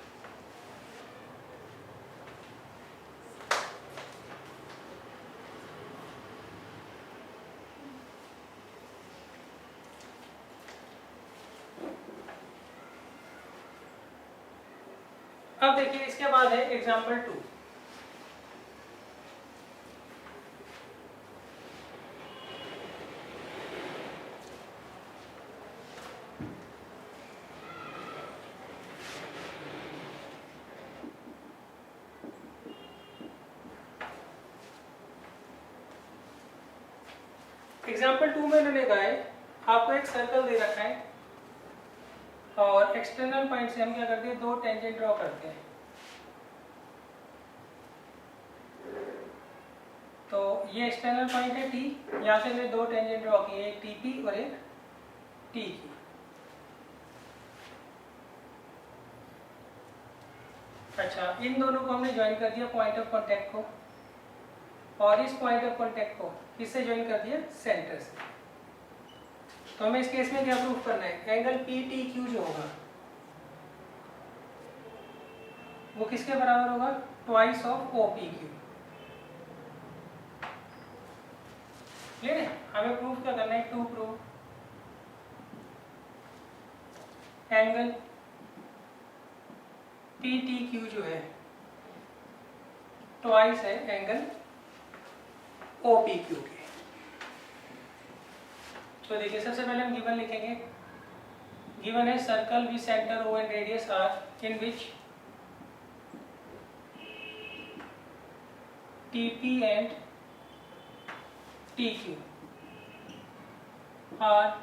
अब देखिए इसके बाद है एग्जाम्पल 2। एग्जाम्पल 2 में इन्होंने कहा है आपको एक सर्कल दे रखा है और एक्सटर्नल पॉइंट से हम क्या करते हैं, 2 टेंजेंट ड्रॉ करते हैं। तो ये एक्सटर्नल पॉइंट है T, यहाँ से हमने 2 टेंजेंट ड्रॉ किए, एक TP और एक TQ। अच्छा इन दोनों को हमने ज्वाइन कर दिया पॉइंट ऑफ कांटेक्ट को, और इस पॉइंट ऑफ कांटेक्ट को किससे ज्वाइन कर दिया, सेंटर से। तो हमें इस केस में क्या प्रूफ करना है, एंगल PTQ जो होगा वो किसके बराबर होगा, twice of O P Q. Clear है। हमें प्रूफ क्या करना है, to prove angle P T Q जो है ट्वाइस है एंगल ओ पी क्यू के। तो देखिए सबसे पहले हम गिवन लिखेंगे। गिवन है circle with centre O and radius R in which TP and TQ are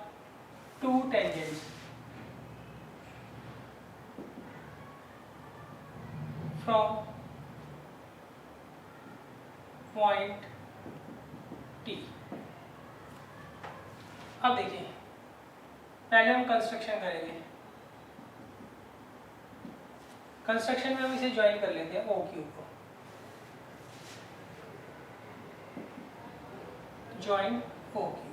two tangents from point T। अब देखिए पहले हम कंस्ट्रक्शन करेंगे। कंस्ट्रक्शन में हम इसे ज्वाइन कर लेते हैं ओ क्यू को। Join O Q.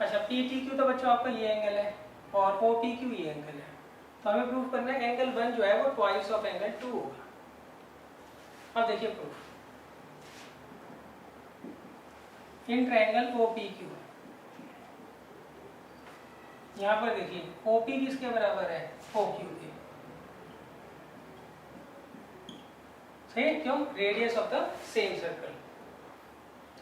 अच्छा पी टी क्यू तो बच्चों आपका ये एंगल है और ओ पी क्यू ये एंगल है, तो हमें प्रूफ करना है एंगल 1 जो है वो ट्वाइस ऑफ एंगल 2 होगा। अब देखिए proof, in triangle O P Q, यहाँ पर देखिए ओ पी किसके बराबर है, ओ क्यू के। सही, क्यों, radius of the same circle.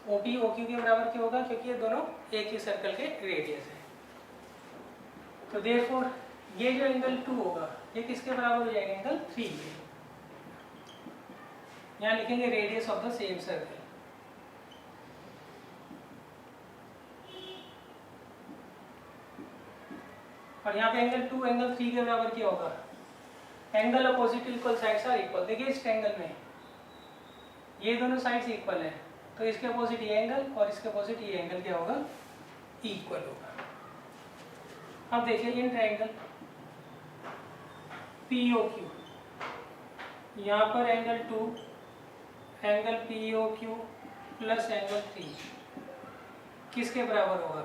O P O Q के बराबर क्यों होगा, क्योंकि ये दोनों एक ही सर्कल के रेडियस है। तो देयरफॉर ये जो एंगल 2 होगा ये किसके बराबर हो जाएगा, एंगल 3 के। यहाँ लिखेंगे radius of the same circle. और यहाँ पे एंगल 2 एंगल 3 के बराबर क्या होगा, angle opposite equal sides are equal. देखिए इस ट्रायंगल में ये दोनों साइड्स इक्वल है, तो इसके अपोजिट ये एंगल और इसके अपोजिट ये एंगल क्या होगा, इक्वल होगा। अब देखिए in triangle P O Q, यहाँ पर angle 2 angle P O Q plus angle 3 किसके बराबर होगा,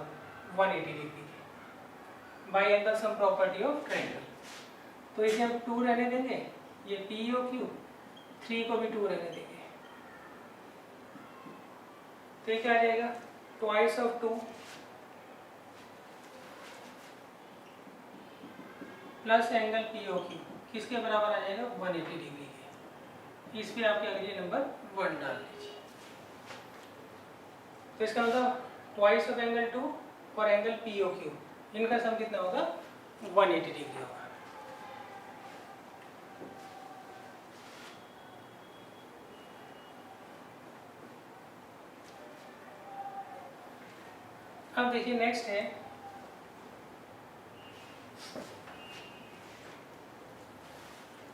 180 डिग्री के, by angle sum property of triangle. तो इसे हम 2 रहने देंगे, ये पी ओ क्यू 3 को भी 2 रहने देंगे, तो ये क्या आ जाएगा, twice of 2 plus angle P O Q किसके बराबर आ जाएगा, 180 डिग्री के। इस पे आप क्या करिए, नंबर 1 डाल लीजिए। तो इसका मतलब ट्वाइस ऑफ एंगल 2 और एंगल पी ओ क्यू, इनका सम कितना होगा, 180 डिग्री होगा। अब देखिए नेक्स्ट है,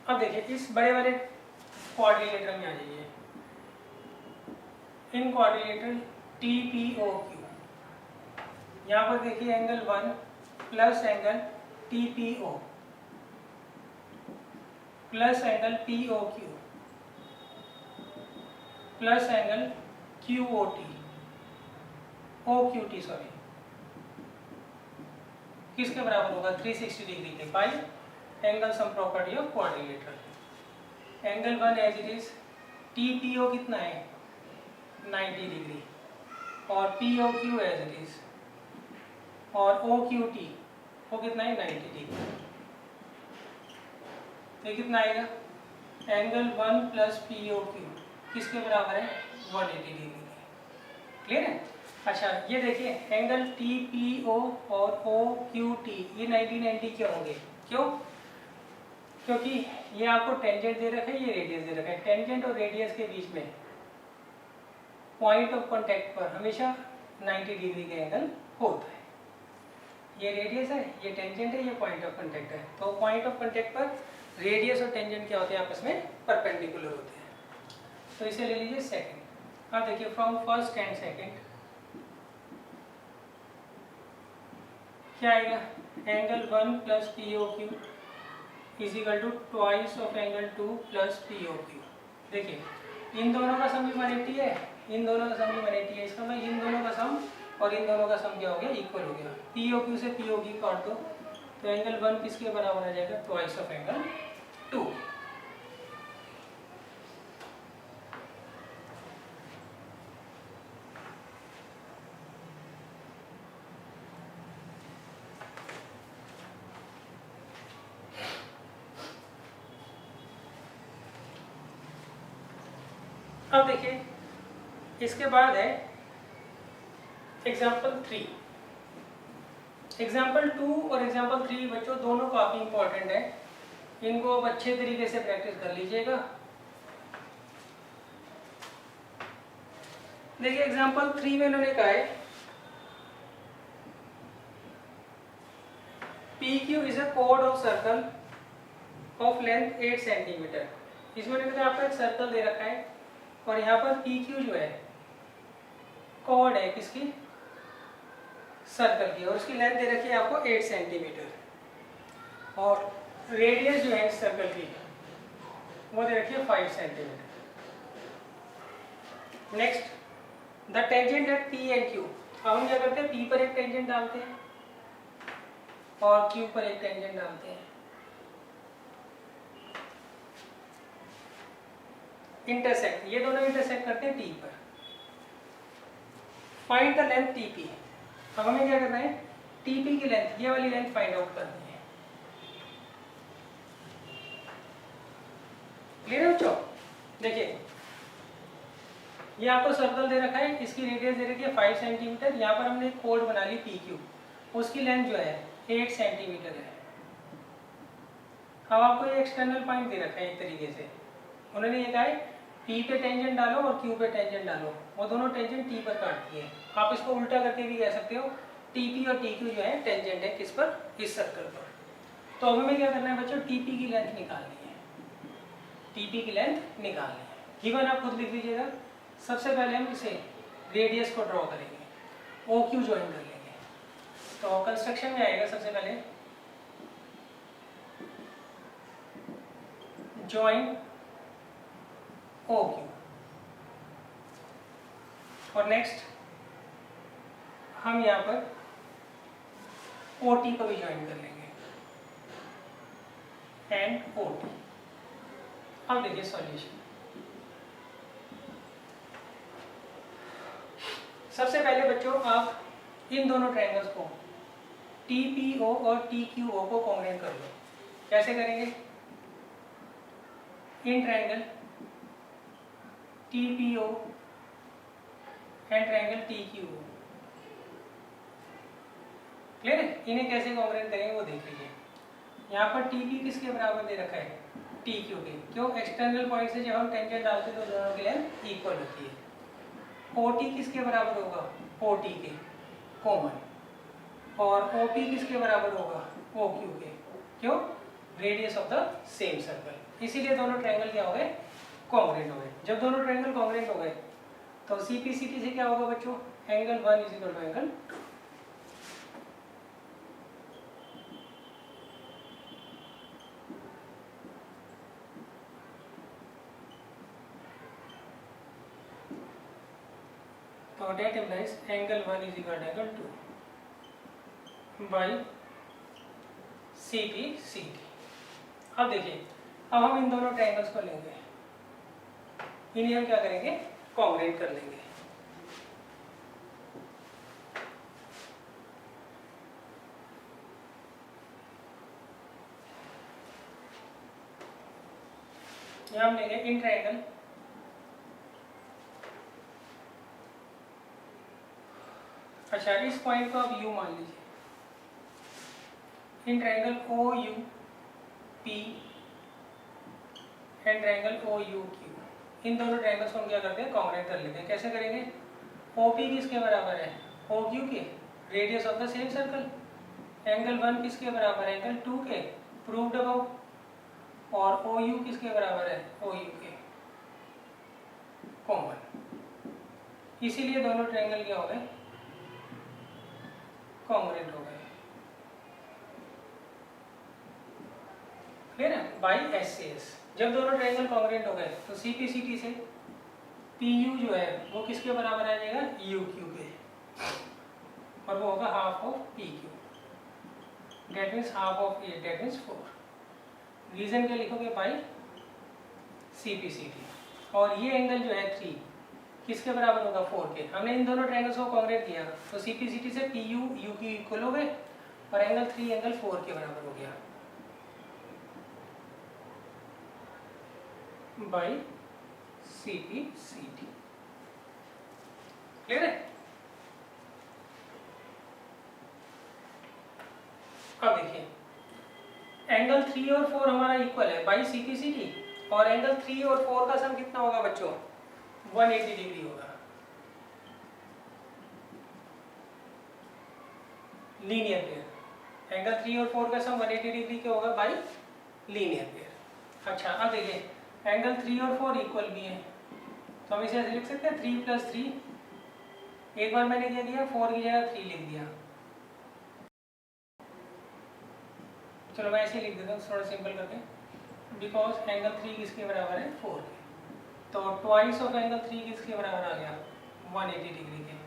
अब देखिए इस बड़े वाले क्वाड्रिलेटरल में आ जाइए। In quadrilateral T P O Q, यहाँ पर देखिए angle 1 plus angle T P O plus angle P O Q plus angle Q O T, O Q T sorry, किसके बराबर होगा, 360 डिग्री के, by angle sum property of quadrilateral. Angle 1 as it is, T P O कितना है, 90 degree, और P O Q as it is, और O Q T वो कितना है, 90 डिग्री। तो ये कितना आएगा, angle 1 plus P O Q किसके बराबर है, 180 डिग्री के। क्लियर है। अच्छा ये देखिए एंगल टी पी ओ और ओ क्यू टी ये 90 क्यों होंगे, क्यों, क्योंकि ये आपको टेंजेंट दे रखा है, ये रेडियस दे रखा है। टेंजेंट और रेडियस के बीच में पॉइंट ऑफ कांटेक्ट पर हमेशा 90 डिग्री का एंगल होता है। ये रेडियस है, ये टेंजेंट है, ये पॉइंट ऑफ कांटेक्ट है। तो पॉइंट ऑफ कांटेक्ट पर रेडियस और टेंजेंट क्या होते हैं, आपस में परपेंडिकुलर होते हैं। तो इसे ले लीजिए सेकंड। अब देखिए फ्रॉम फर्स्ट एंड सेकंड क्या आएगा, angle 1 plus P O Q is equal to twice of angle 2 plus P O Q. देखिए इन दोनों का सम भी 180 है, इन दोनों का सम भी 180 है, इसका मतलब इन दोनों का सम और इन दोनों का सम क्या हो गया, इक्वल हो गया। पी ओ क्यू से पी ओ क्यू काट दो तो एंगल 1 किसके बराबर आ जाएगा, ट्वाइस ऑफ एंगल 2। अब देखिए इसके बाद है एग्जाम्पल 3। एग्जाम्पल 2 और एग्जाम्पल 3 बच्चों दोनों काफ़ी इंपॉर्टेंट है, इनको अब अच्छे तरीके से प्रैक्टिस कर लीजिएगा। देखिए एग्जाम्पल 3 में उन्होंने कहा है PQ is a code of circle of length 8 centimetre. इसमें उन्होंने आपको एक सर्कल दे रखा है और यहाँ पर PQ जो है कोड है किसकी, सर्कल की, और उसकी लेंथ दे रखी है आपको 8 सेंटीमीटर और रेडियस जो है इस सर्कल की वो दे रखी है 5 centimetre. Next the tangent at P and Q। अब हम क्या करते हैं, P पर एक टेंजेंट डालते हैं और Q पर एक टेंजेंट डालते हैं। इंटरसेक्ट, ये दोनों इंटरसेक्ट करते हैं T पर। Find the length TP। अब हमें क्या करना है, TP की लेंथ, ये वाली लेंथ फाइंड आउट करनी है। क्लियर है बच्चों? देखिए ये आपको सर्कल दे रखा है, इसकी रेडियस दे रखी है 5 सेंटीमीटर। यहाँ पर हमने एक कोड बना ली PQ, उसकी लेंथ जो है 8 सेंटीमीटर है। अब आपको ये एक्सटर्नल पॉइंट दे रखा है एक तरीके से, उन्होंने ये कहा है P पे टेंजेंट डालो और Q पे टेंजेंट डालो, वो दोनों टेंजेंट T पर काटती है। आप इसको उल्टा करके भी कह सकते हो, TP और TQ जो है टेंजेंट है किस पर, इस सर्कल पर। तो अब हमें क्या करना है बच्चों, TP की लेंथ निकालनी है, TP की लेंथ निकालनी है। गिवन आप खुद लिख लीजिएगा। सबसे पहले हम इसे रेडियस को ड्रॉ करेंगे, OQ ज्वाइन कर लेंगे। तो कंस्ट्रक्शन में आएगा सबसे पहले ज्वाइन OQ और नेक्स्ट हम यहाँ पर OT को भी ज्वाइन कर लेंगे एंड OT। अब देखिए सॉल्यूशन। सबसे पहले बच्चों आप इन दोनों ट्रायंगल्स को TPO और TQO को कॉन्ग्रुएंट कर लो। कैसे करेंगे, in triangle TPO and triangle TQO, clear है? इन्हें कैसे कॉन्ग्रुएंट करेंगे वो देख लीजिए। यहाँ पर TP किसके बराबर दे रखा है, TQ के। क्यों, एक्सटर्नल पॉइंट से जब हम टेंजेंट डालते हैं तो दोनों की लेंथ इक्वल होती है। OT किसके बराबर होगा, OT के कॉमन, और OP किसके बराबर होगा, OQ के। क्यों, radius of the same circle. इसीलिए दोनों ट्रायंगल क्या हो गए, कॉन्ग्रुएंट हो गए। जब दोनों ट्रायंगल कॉन्ग्रुएंट हो गए तो CPCT से क्या होगा बच्चों, angle 1 is equal to angle 2। तो that implies angle 1 is equal to angle 2 by CPCT। अब देखिए, अब हम इन दोनों ट्रायंगल्स को लेंगे, इन्हें हम क्या करेंगे, कॉन्ग्रुएंट कर लेंगे। यहाँ हम लेंगे इन ट्रायंगल अच्छा, इस पॉइंट को आप U मान लीजिए। In triangle OUP and triangle OUQ, इन दोनों ट्रायंगल्स को हम क्या करते हैं, कॉन्ग्रुएंट कर लेते हैं। कैसे करेंगे, OP किसके बराबर है, OQ के, radius of the same circle. Angle 1 किसके बराबर है, एंगल 2 के, प्रूव्ड अबव। और OU किसके बराबर है, OU के, कॉमन। इसीलिए दोनों ट्रायंगल क्या हो गए, कॉन्ग्रुएंट हो गए। क्लियर है, बाई SCS। जब दोनों ट्रायंगल कॉन्ग्रुएंट हो गए तो CPCT से PU जो है वो किसके बराबर आ जाएगा, UQ के, और वो होगा half of PQ। That means half of a, that means 4। Reason क्या लिखोगे, बाई CPCT। और ये एंगल जो है 3 किसके बराबर होगा, 4 के। हमने इन दोनों ट्रायंगल्स को कॉन्ग्रेट किया तो CPCT से PU UQ इक्वल हो गए और एंगल 3 एंगल 4 के बराबर हो गया बाई CPCT। क्लियर है? अब देखिए एंगल 3 और 4 हमारा इक्वल है बाई CPCT और एंगल 3 और 4 का सम कितना होगा बच्चों, 180 डिग्री होगा। लीनियर पेयर एंगल 3 और 4 का सम 180 डिग्री के होगा बाई लीनियर पेयर। अच्छा अब देखिए एंगल 3 और 4 इक्वल भी है तो हम इसे ऐसे लिख सकते हैं 3 + 3। एक बार मैंने क्या दिया, 4 की जगह 3 लिख दिया। चलो मैं ऐसे लिख देता हूँ थोड़ा सिंपल करके, बिकॉज एंगल 3 किसके बराबर है, 4 के। तो ट्वाइस ऑफ एंगल 3 किसके बराबर आ गया, 180 डिग्री के।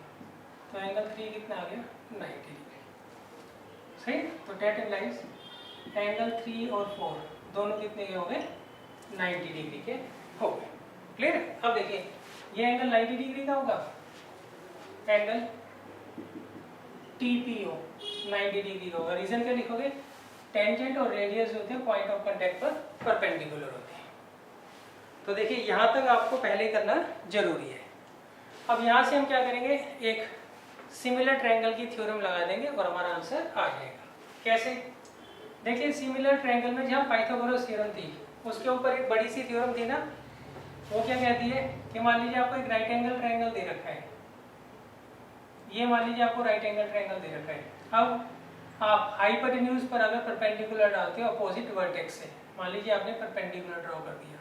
तो एंगल 3 कितना आ गया, 90 डिग्री। सही। तो डेट इम्प्लाइज एंगल 3 और 4 दोनों कितने के हो गए, 90 डिग्री के हो गए। क्लियर है? अब देखिए ये एंगल 90 डिग्री का होगा, एंगल TPO 90 डिग्री का होगा। रीजन क्या लिखोगे, टेंजेंट और रेडियस जो होते हैं पॉइंट ऑफ कांटेक्ट पर परपेंडिकुलर होते हैं। तो देखिए यहाँ तक आपको पहले करना जरूरी है। अब यहाँ से हम क्या करेंगे, एक सिमिलर ट्रायंगल की थ्योरम लगा देंगे और हमारा आंसर आ जाएगा। कैसे, देखिए सिमिलर ट्रायंगल में जहाँ पाइथागोरस थ्योरम थी उसके ऊपर एक बड़ी सी थ्योरम थी ना, वो क्या कहती है कि मान लीजिए आपको एक राइट एंगल ट्रायंगल दे रखा है, ये मान लीजिए आपको राइट एंगल ट्रायंगल दे रखा है। अब आप हाइपोटेन्यूज पर अगर परपेंडिकुलर डालते हो अपोजिट वर्टेक्स से, मान लीजिए आपने परपेंडिकुलर ड्रॉ कर दिया,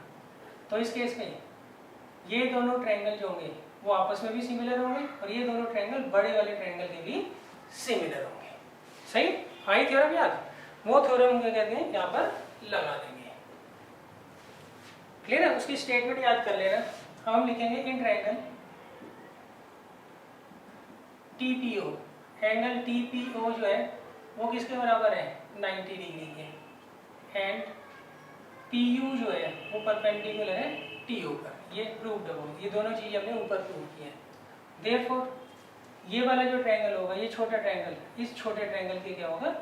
तो इस केस में ये दोनों ट्रायंगल जो होंगे वो आपस में भी सिमिलर होंगे और ये दोनों ट्रायंगल बड़े वाले ट्रायंगल के भी सिमिलर होंगे। सही, आई थ्योरम याद, वो थ्योरम क्या कहते हैं यहाँ पर लगा देंगे। क्लियर है? उसकी स्टेटमेंट याद कर लेना। हम लिखेंगे in triangle TPO, angle TPO जो है वो किसके बराबर है, 90 डिग्री के, एंड PU जो है वो परपेंडिकुलर है TO पर। ये प्रूव्ड है, ये दोनों चीजें हमने ऊपर प्रूव की है। देयरफॉर ये वाला जो ट्रायंगल होगा, ये छोटा ट्रायंगल इस छोटे ट्रायंगल के क्या होगा,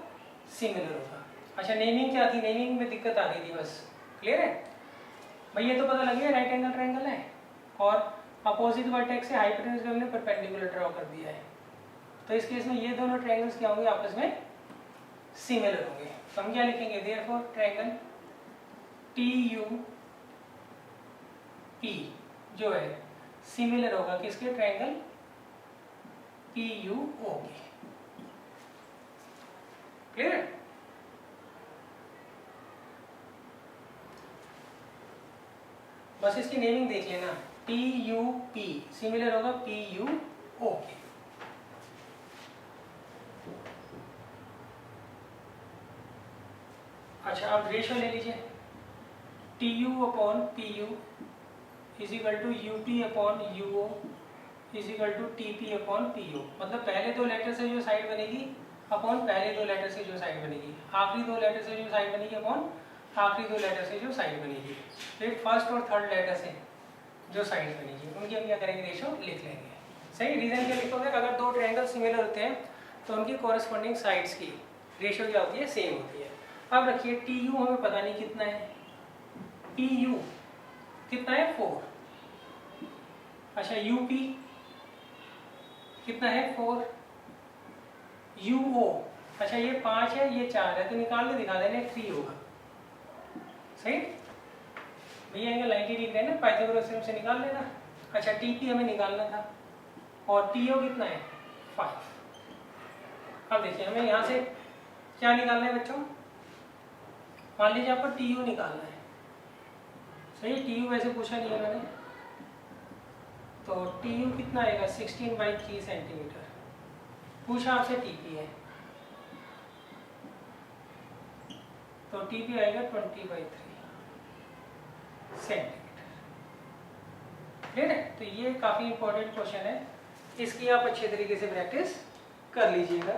सिमिलर होगा। अच्छा नेमिंग क्या थी, नेमिंग में दिक्कत आ गई थी बस। क्लियर है भाई, ये तो पता लग गया राइट एंगल ट्रायंगल है और अपोजिट वर्टेक्स से हाइपोटेन्यूज को हमने परपेंडिकुलर ड्रॉ कर दिया है। तो इस केस में ये दोनों ट्रायंगल्स क्या होंगे, आपस में सिमिलर होंगे। तो हम क्या लिखेंगे, देयरफॉर ट्रायंगल TUP जो है सिमिलर होगा किसके, ट्रायंगल PUO के। क्लियर है? बस इसकी नेमिंग देख लेना, TUP सिमिलर होगा PUO के। अच्छा अब रेशियो ले लीजिए, TU/PU is equal to UP/UO is equal to TP/PO। मतलब पहले दो लेटर से जो साइड बनेगी अपॉन पहले दो लेटर से जो साइड बनेगी, आखिरी दो लेटर से जो साइड बनेगी अपॉन आखिरी दो लेटर से जो साइड बनेगी। फिर फर्स्ट और थर्ड लेटर से जो साइड बनेगी उनकी हम क्या करेंगे, रेशियो लिख लेंगे। सही। रीजन क्या लिखोगे, अगर दो ट्रायंगल सिमिलर होते हैं तो उनकी कॉरेस्पॉन्डिंग साइड्स की रेशियो क्या होती है, सेम होती है। अब रखिए TU हमें पता नहीं कितना है, PU कितना है, 4। अच्छा UP कितना है, 4। UO अच्छा ये 5 है ये 4 है, तो निकाल के दिखा देना 3 होगा। सही भैया, एंगल 90 डिग्री है ना, पाइथागोरस थ्योरम से निकाल लेना। अच्छा TP हमें निकालना था और TO कितना है, 5। अब देखिए हमें यहाँ से क्या निकालना है बच्चों, मान लीजिए आपको TU निकालना है। सही, TU वैसे पूछा नहीं है मैंने, तो TU कितना आएगा, 16/3 सेंटीमीटर। पूछा आपसे TP है तो TP आएगा 20/3 सेंटीमीटर। क्लियर है? तो ये काफ़ी इंपॉर्टेंट क्वेश्चन है, इसकी आप अच्छे तरीके से प्रैक्टिस कर लीजिएगा।